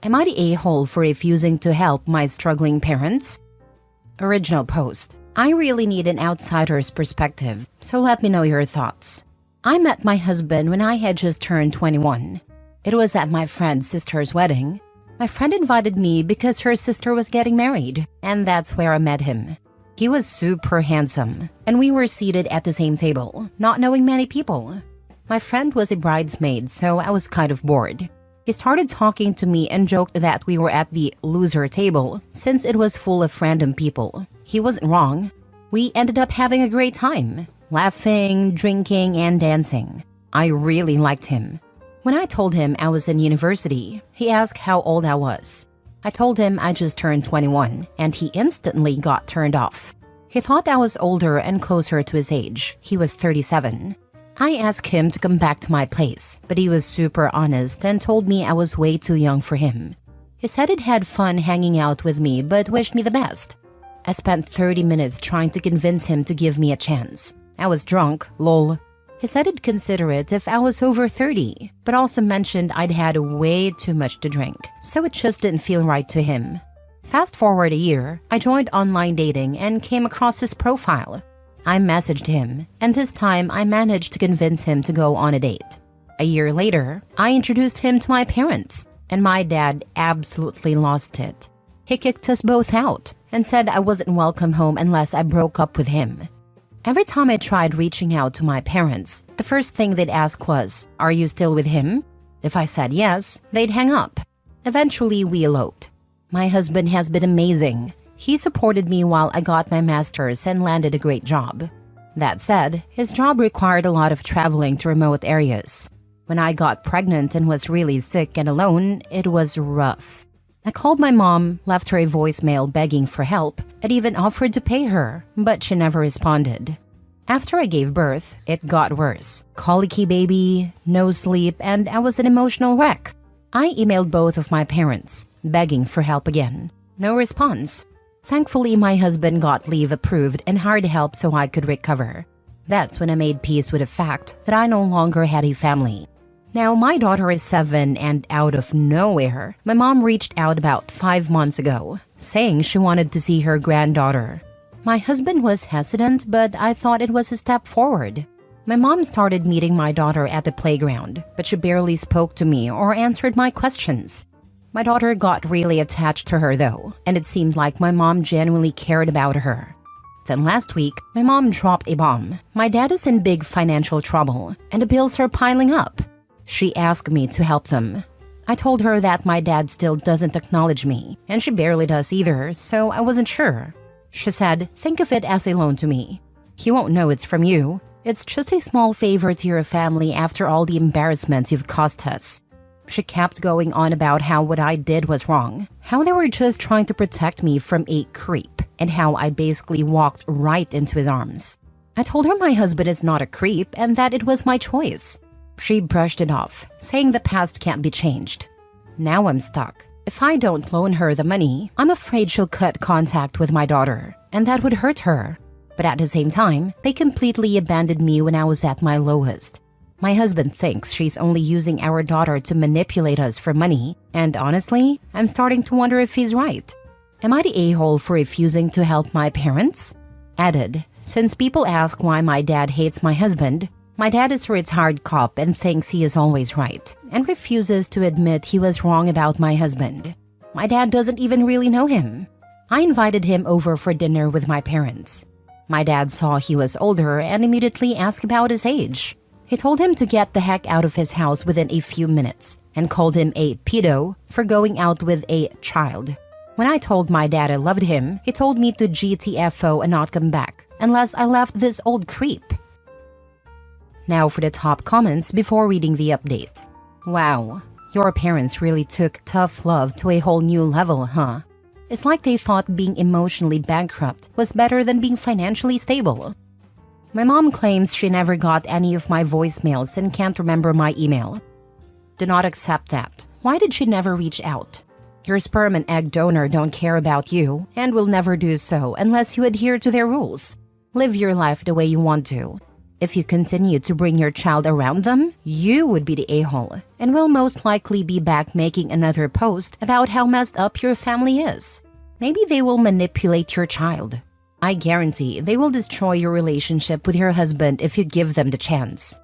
Am I the a-hole for refusing to help my struggling parents? Original post. I really need an outsider's perspective, so let me know your thoughts. I met my husband when I had just turned 21. It was at my friend's sister's wedding. My friend invited me because her sister was getting married, and that's where I met him. He was super handsome, and we were seated at the same table, not knowing many people. My friend was a bridesmaid, so I was kind of bored. He started talking to me and joked that we were at the loser table since it was full of random people. He wasn't wrong. We ended up having a great time, laughing, drinking, and dancing. I really liked him. When I told him I was in university, he asked how old I was. I told him I just turned 21, and he instantly got turned off. He thought I was older and closer to his age. He was 37. I asked him to come back to my place, but he was super honest and told me I was way too young for him. He said he'd had fun hanging out with me but wished me the best. I spent 30 minutes trying to convince him to give me a chance. I was drunk, lol. He said he'd consider it if I was over 30, but also mentioned I'd had way too much to drink, so it just didn't feel right to him. Fast forward a year, I joined online dating and came across his profile. I messaged him, and this time I managed to convince him to go on a date. A year later, I introduced him to my parents, and my dad absolutely lost it. He kicked us both out and said I wasn't welcome home unless I broke up with him. Every time I tried reaching out to my parents, the first thing they'd ask was, "Are you still with him?" If I said yes, they'd hang up. Eventually, we eloped. My husband has been amazing. He supported me while I got my master's and landed a great job. That said, his job required a lot of traveling to remote areas. When I got pregnant and was really sick and alone, it was rough. I called my mom, left her a voicemail begging for help, and even offered to pay her, but she never responded. After I gave birth, it got worse. Colicky baby, no sleep, and I was an emotional wreck. I emailed both of my parents, begging for help again. No response. Thankfully, my husband got leave approved and hired help so I could recover. That's when I made peace with the fact that I no longer had a family. Now, my daughter is 7, and out of nowhere, my mom reached out about 5 months ago, saying she wanted to see her granddaughter. My husband was hesitant, but I thought it was a step forward. My mom started meeting my daughter at the playground, but she barely spoke to me or answered my questions. My daughter got really attached to her though, and it seemed like my mom genuinely cared about her. Then last week, my mom dropped a bomb. My dad is in big financial trouble, and the bills are piling up. She asked me to help them. I told her that my dad still doesn't acknowledge me, and she barely does either, so I wasn't sure. She said, "Think of it as a loan to me. He won't know it's from you. It's just a small favor to your family after all the embarrassments you've caused us." She kept going on about how what I did was wrong, how they were just trying to protect me from a creep, and how I basically walked right into his arms. I told her my husband is not a creep and that it was my choice. She brushed it off, saying the past can't be changed. Now I'm stuck. If I don't loan her the money, I'm afraid she'll cut contact with my daughter, and that would hurt her. But at the same time, they completely abandoned me when I was at my lowest. My husband thinks she's only using our daughter to manipulate us for money, and honestly, I'm starting to wonder if he's right. Am I the a-hole for refusing to help my parents? Added, since people ask why my dad hates my husband, my dad is a retired cop and thinks he is always right, and refuses to admit he was wrong about my husband. My dad doesn't even really know him. I invited him over for dinner with my parents. My dad saw he was older and immediately asked about his age. He told him to get the heck out of his house within a few minutes and called him a pedo for going out with a child. When I told my dad I loved him, he told me to GTFO and not come back unless I left this old creep. Now for the top comments before reading the update. Wow, your parents really took tough love to a whole new level, huh? It's like they thought being emotionally bankrupt was better than being financially stable. My mom claims she never got any of my voicemails and can't remember my email. Do not accept that. Why did she never reach out? Your sperm and egg donor don't care about you and will never do so unless you adhere to their rules. Live your life the way you want to. If you continue to bring your child around them, you would be the a-hole and will most likely be back making another post about how messed up your family is. Maybe they will manipulate your child. I guarantee they will destroy your relationship with your husband if you give them the chance.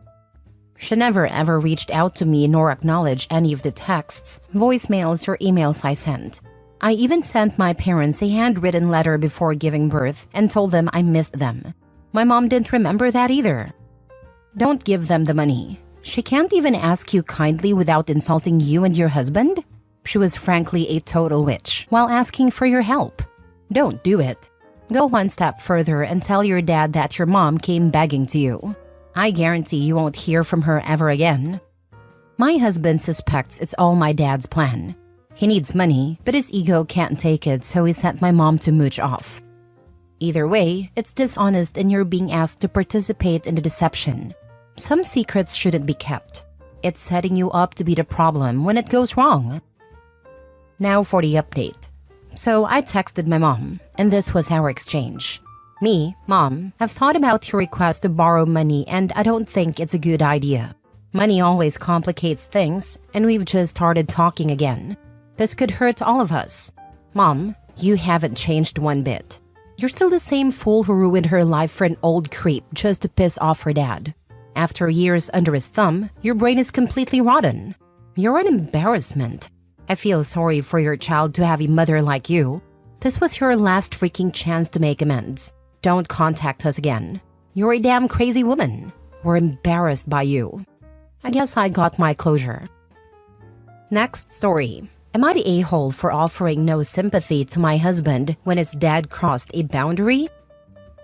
She never ever reached out to me nor acknowledged any of the texts, voicemails, or emails I sent. I even sent my parents a handwritten letter before giving birth and told them I missed them. My mom didn't remember that either. Don't give them the money. She can't even ask you kindly without insulting you and your husband? She was frankly a total witch while asking for your help. Don't do it. Go one step further and tell your dad that your mom came begging to you. I guarantee you won't hear from her ever again. My husband suspects it's all my dad's plan. He needs money, but his ego can't take it, so he sent my mom to mooch off. Either way, it's dishonest and you're being asked to participate in the deception. Some secrets shouldn't be kept. It's setting you up to be the problem when it goes wrong. Now for the update. So I texted my mom, and this was our exchange. Me, Mom, have thought about your request to borrow money and I don't think it's a good idea. Money always complicates things, and we've just started talking again. This could hurt all of us. Mom, you haven't changed one bit. You're still the same fool who ruined her life for an old creep just to piss off her dad. After years under his thumb, your brain is completely rotten. You're an embarrassment. I feel sorry for your child to have a mother like you. This was your last freaking chance to make amends. Don't contact us again. You're a damn crazy woman. We're embarrassed by you. I guess I got my closure. Next story. Am I the a-hole for offering no sympathy to my husband when his dad crossed a boundary?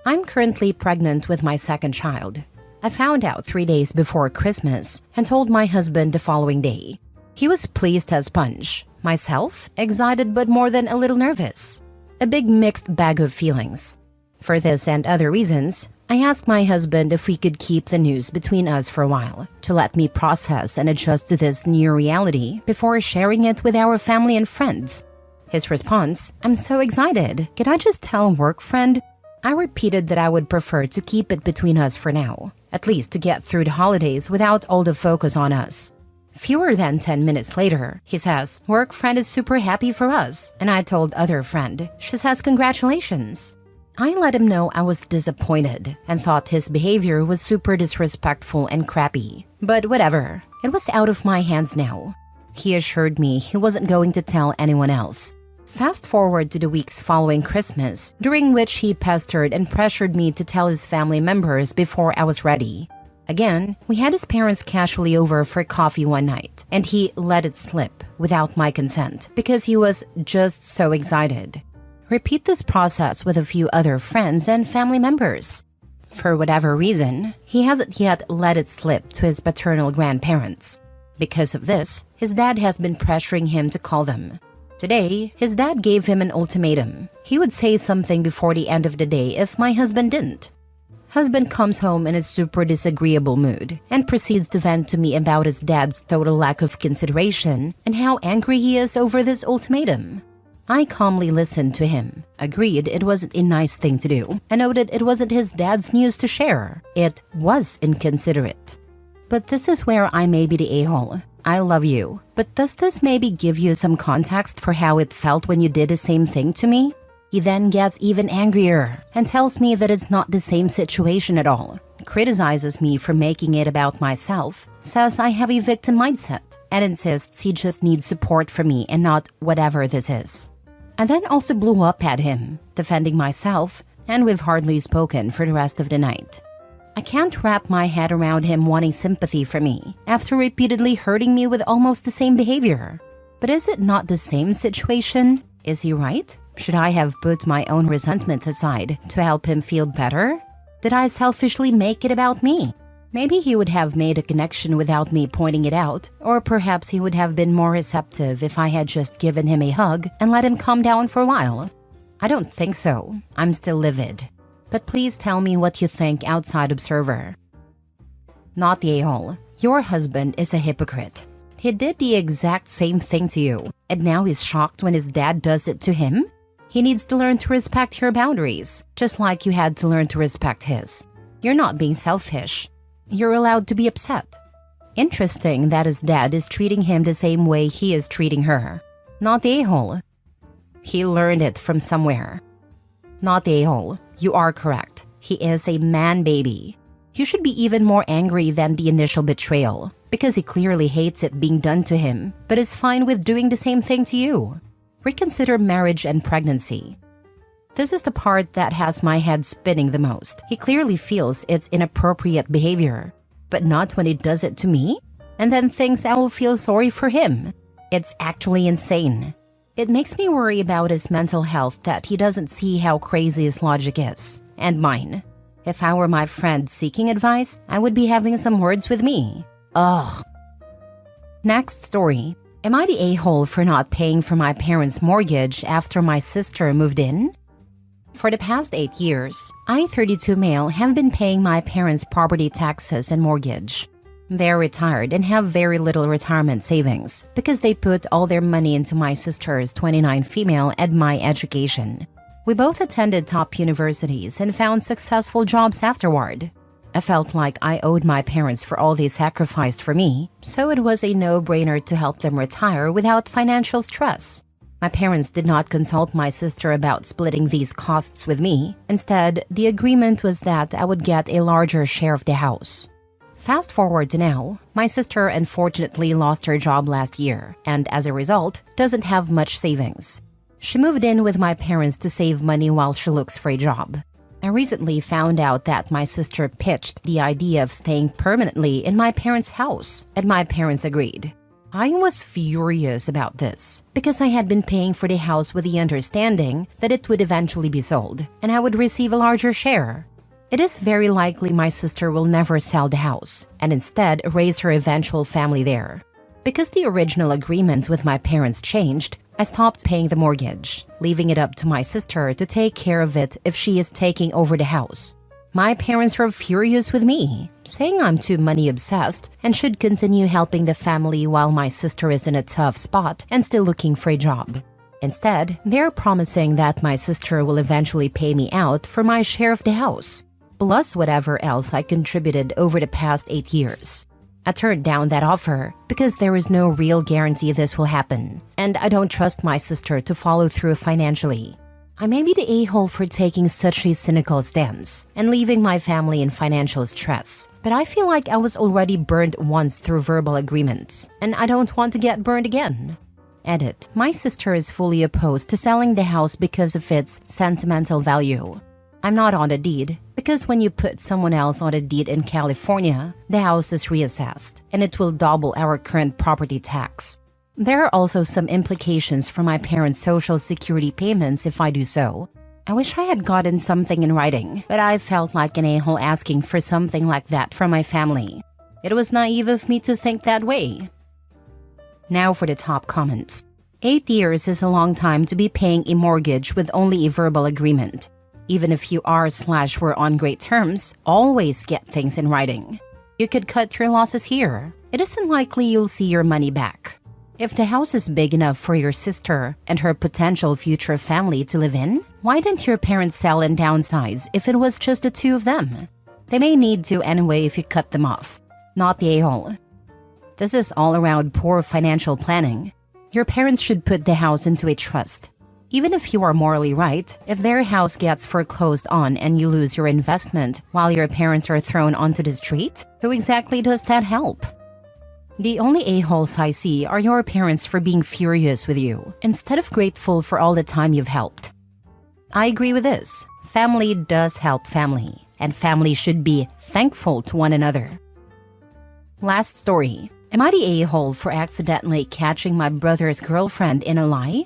I'm currently pregnant with my second child. I found out 3 days before Christmas and told my husband the following day. He was pleased as punch. Myself, excited but more than a little nervous. A big mixed bag of feelings. For this and other reasons, I asked my husband if we could keep the news between us for a while, to let me process and adjust to this new reality before sharing it with our family and friends. His response, "I'm so excited. Can I just tell a work friend?" I repeated that I would prefer to keep it between us for now, at least to get through the holidays without all the focus on us. Fewer than 10 minutes later, he says, "Work friend is super happy for us," and I told other friend. She says, "Congratulations." I let him know I was disappointed and thought his behavior was super disrespectful and crappy. But whatever, it was out of my hands now. He assured me he wasn't going to tell anyone else. Fast forward to the weeks following Christmas, during which he pestered and pressured me to tell his family members before I was ready. Again, we had his parents casually over for coffee one night, and he let it slip without my consent because he was just so excited. Repeat this process with a few other friends and family members. For whatever reason, he hasn't yet let it slip to his paternal grandparents. Because of this, his dad has been pressuring him to call them. Today, his dad gave him an ultimatum. He would say something before the end of the day if my husband didn't. Husband comes home in a super disagreeable mood and proceeds to vent to me about his dad's total lack of consideration and how angry he is over this ultimatum. I calmly listened to him, agreed it wasn't a nice thing to do, and noted it wasn't his dad's news to share. It was inconsiderate. But this is where I may be the a-hole. I love you, but does this maybe give you some context for how it felt when you did the same thing to me? He then gets even angrier and tells me that it's not the same situation at all, criticizes me for making it about myself, says I have a victim mindset, and insists he just needs support from me and not whatever this is. I then also blew up at him, defending myself, and we've hardly spoken for the rest of the night. I can't wrap my head around him wanting sympathy from me after repeatedly hurting me with almost the same behavior. But is it not the same situation? Is he right? Should I have put my own resentment aside to help him feel better? Did I selfishly make it about me? Maybe he would have made a connection without me pointing it out, or perhaps he would have been more receptive if I had just given him a hug and let him calm down for a while. I don't think so. I'm still livid. But please tell me what you think, outside observer. Not the a-hole. Your husband is a hypocrite. He did the exact same thing to you, and now he's shocked when his dad does it to him? He needs to learn to respect your boundaries, just like you had to learn to respect his. You're not being selfish. You're allowed to be upset. Interesting that his dad is treating him the same way he is treating her. Not the a-hole. He learned it from somewhere. Not the a-hole. You are correct. He is a man baby. You should be even more angry than the initial betrayal, because he clearly hates it being done to him, but is fine with doing the same thing to you. Reconsider marriage and pregnancy. This is the part that has my head spinning the most. He clearly feels it's inappropriate behavior, but not when he does it to me, and then thinks I will feel sorry for him. It's actually insane. It makes me worry about his mental health that he doesn't see how crazy his logic is, and mine. If I were my friend seeking advice, I would be having some words with me. Ugh. Next story. Am I the a-hole for not paying for my parents' mortgage after my sister moved in? For the past 8 years, I, 32 male, have been paying my parents' property taxes and mortgage. They're retired and have very little retirement savings because they put all their money into my sister's 29 female and my education. We both attended top universities and found successful jobs afterward. I felt like I owed my parents for all they sacrificed for me, so it was a no-brainer to help them retire without financial stress. My parents did not consult my sister about splitting these costs with me. Instead, the agreement was that I would get a larger share of the house. Fast forward to now, my sister unfortunately lost her job last year and, as a result, doesn't have much savings. She moved in with my parents to save money while she looks for a job. I recently found out that my sister pitched the idea of staying permanently in my parents' house, and my parents agreed. I was furious about this because I had been paying for the house with the understanding that it would eventually be sold and I would receive a larger share. It is very likely my sister will never sell the house and instead raise her eventual family there. Because the original agreement with my parents changed, I stopped paying the mortgage, leaving it up to my sister to take care of it if she is taking over the house. My parents were furious with me, saying I'm too money-obsessed and should continue helping the family while my sister is in a tough spot and still looking for a job. Instead, they're promising that my sister will eventually pay me out for my share of the house, plus whatever else I contributed over the past 8 years. I turned down that offer because there is no real guarantee this will happen, and I don't trust my sister to follow through financially. I may be the a-hole for taking such a cynical stance and leaving my family in financial stress, but I feel like I was already burned once through verbal agreements, and I don't want to get burned again. Edit. My sister is fully opposed to selling the house because of its sentimental value. I'm not on the deed, because when you put someone else on a deed in California, the house is reassessed, and it will double our current property tax. There are also some implications for my parents' social security payments if I do so. I wish I had gotten something in writing, but I felt like an a-hole asking for something like that from my family. It was naive of me to think that way. Now for the top comments. 8 years is a long time to be paying a mortgage with only a verbal agreement. Even if you are/were on great terms, always get things in writing. You could cut your losses here. It isn't likely you'll see your money back. If the house is big enough for your sister and her potential future family to live in, why didn't your parents sell and downsize if it was just the two of them? They may need to anyway if you cut them off. Not the a-hole. This is all around poor financial planning. Your parents should put the house into a trust. Even if you are morally right, if their house gets foreclosed on and you lose your investment while your parents are thrown onto the street, who exactly does that help? The only a-holes I see are your parents for being furious with you, instead of grateful for all the time you've helped. I agree with this. Family does help family, and family should be thankful to one another. Last story. Am I the a-hole for accidentally catching my brother's girlfriend in a lie?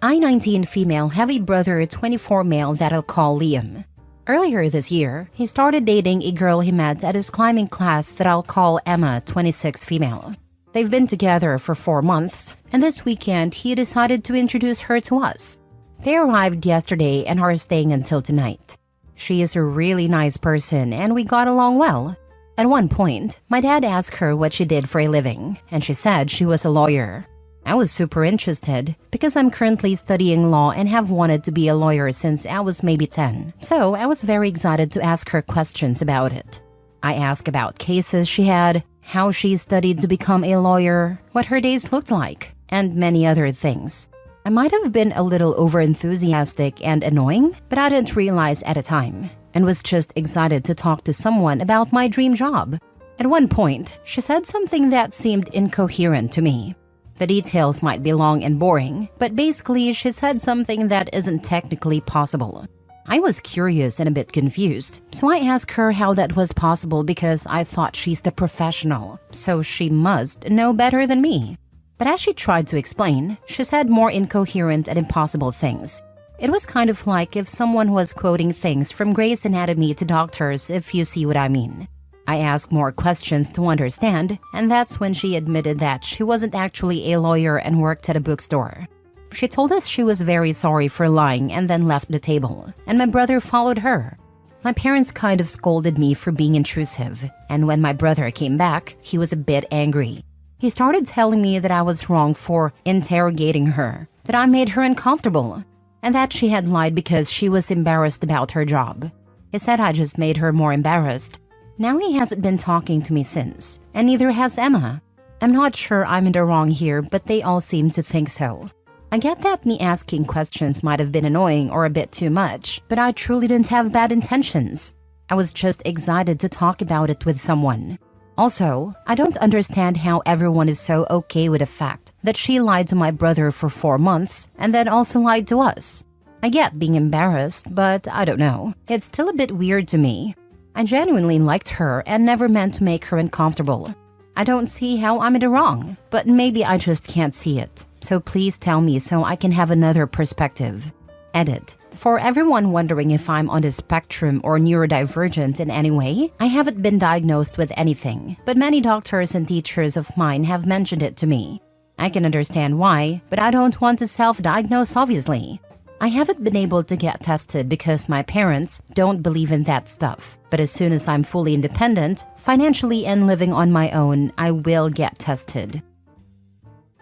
I, 19 female, have a brother, 24 male, that I'll call Liam. Earlier this year, he started dating a girl he met at his climbing class that I'll call Emma, 26 female. They've been together for 4 months, and this weekend he decided to introduce her to us. They arrived yesterday and are staying until tonight. She is a really nice person and we got along well. At one point, my dad asked her what she did for a living, and she said she was a lawyer. I was super interested because I'm currently studying law and have wanted to be a lawyer since I was maybe 10. So I was very excited to ask her questions about it. I asked about cases she had, how she studied to become a lawyer, what her days looked like, and many other things. I might have been a little overenthusiastic and annoying, but I didn't realize at the time, and was just excited to talk to someone about my dream job. At one point, she said something that seemed incoherent to me. The details might be long and boring, but basically she said something that isn't technically possible. I was curious and a bit confused, so I asked her how that was possible because I thought she's the professional, so she must know better than me. But as she tried to explain, she said more incoherent and impossible things. It was kind of like if someone was quoting things from Grey's Anatomy to doctors, if you see what I mean. I asked more questions to understand, and that's when she admitted that she wasn't actually a lawyer and worked at a bookstore. She told us she was very sorry for lying and then left the table, and my brother followed her. My parents kind of scolded me for being intrusive, and when my brother came back, he was a bit angry. He started telling me that I was wrong for interrogating her, that I made her uncomfortable, and that she had lied because she was embarrassed about her job. He said I just made her more embarrassed. Now he hasn't been talking to me since, and neither has Emma. I'm not sure I'm in the wrong here, but they all seem to think so. I get that me asking questions might have been annoying or a bit too much, but I truly didn't have bad intentions. I was just excited to talk about it with someone. Also, I don't understand how everyone is so okay with the fact that she lied to my brother for 4 months and then also lied to us. I get being embarrassed, but I don't know. It's still a bit weird to me. I genuinely liked her and never meant to make her uncomfortable. I don't see how I'm in the wrong, but maybe I just can't see it. So please tell me so I can have another perspective. Edit. For everyone wondering if I'm on the spectrum or neurodivergent in any way, I haven't been diagnosed with anything, but many doctors and teachers of mine have mentioned it to me. I can understand why, but I don't want to self-diagnose obviously. I haven't been able to get tested because my parents don't believe in that stuff. But as soon as I'm fully independent, financially and living on my own, I will get tested.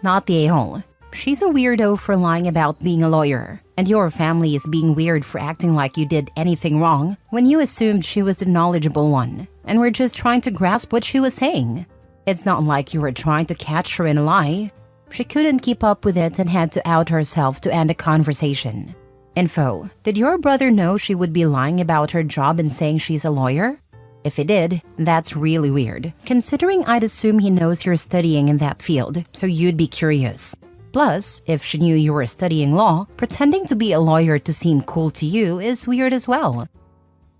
Not the a-hole. She's a weirdo for lying about being a lawyer. And your family is being weird for acting like you did anything wrong when you assumed she was the knowledgeable one and were just trying to grasp what she was saying. It's not like you were trying to catch her in a lie. She couldn't keep up with it and had to out herself to end the conversation. Info. Did your brother know she would be lying about her job and saying she's a lawyer? If he did, that's really weird, considering I'd assume he knows you're studying in that field, so you'd be curious. Plus, if she knew you were studying law, pretending to be a lawyer to seem cool to you is weird as well.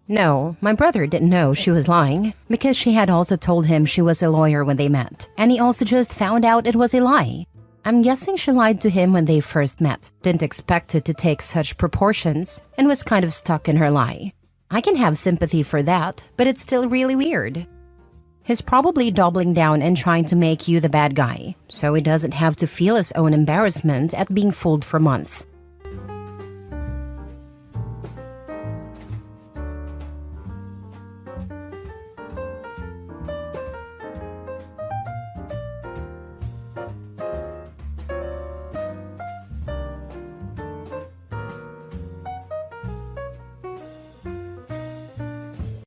No, my brother didn't know she was lying, because she had also told him she was a lawyer when they met, and he also just found out it was a lie. I'm guessing she lied to him when they first met, didn't expect it to take such proportions, and was kind of stuck in her lie. I can have sympathy for that, but it's still really weird. He's probably doubling down and trying to make you the bad guy, so he doesn't have to feel his own embarrassment at being fooled for months.